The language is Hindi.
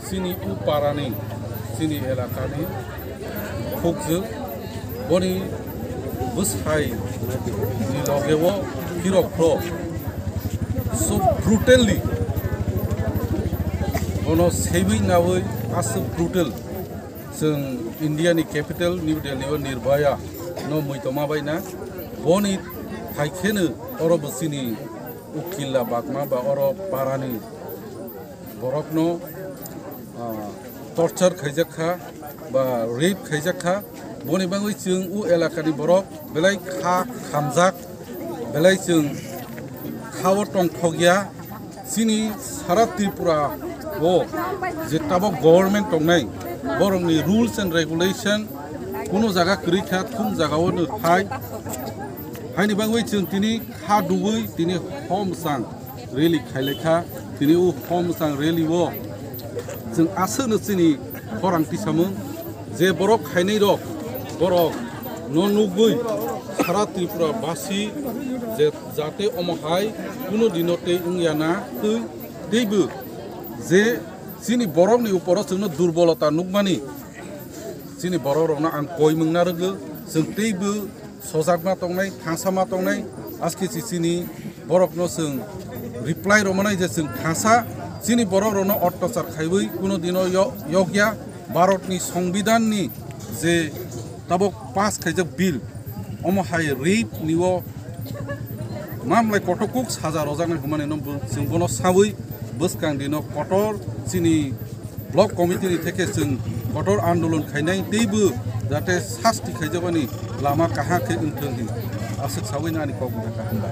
सिनी उपारानी सिनी एलाकानी फुकजो बनी बुसाई नि लगेवो हिर'फ्रो so brutally ono सेबै नावै आसो brutal जों इंडियानि कैपिटल न्यू दिल्ली निर्भया न मैतमा बायना बनि थाइखेनो अरब सिनी उकिला बागमा बा अरब पारानि बरफनो टर्चर खाइजाखा बा रेप खाइजाखा बनि बाङै जों उ एलाकानि बरफ बेलाय खा खामजाक बेलाय जों खाव टंथगिया सिनी सारा त्रिपुरा ओ जे ताबो गवर्नमेंट टंनाय बरंनि रुल्स एंड रेगुलेशन कोनो जागा करिखा थुम जागावनो हायनि बाङै जों दिनै खा दुबै दिनै हम सां रेली खाइलेखा दिनै उ हम सां रेली वो जों आसोनो सिनी खरांथि सामो जे बरफ खाइनै रक बरफ ननुबै सारा त्रिपुरा बासी जे जाते अमहाय कुनो दिनते उंयाना दैबो जे सिनी बरफनि उपराव जोंनो दुर्बलता नुगमानि सिनी बरफरावनो आं कय मोंना रोगो जों दैबो सजागमा तंनाय थांसामा तंनाय आजके सिनी बरफनो जों रिप्लाय रमानाय जे जों थांसा सिनी बरफरावनो अत्याचार खाइबै कुनो दिनो यग्या भारतनि संविधाननि जे ताबो पास खाइजक बिल अमहाय रेप निवो मामलाय कटकुक साजा रजानाय हुमाने नम्बर जों बनो साबै बसकां दिनो कटर सिनी ब्लक कमिटिनि थेके जों कटर आन्दोलन खाइनाय दैबो जाहाथे सास्ति खाइजबानि लामा काहाखे उनथों आसो सावैनानि कगुना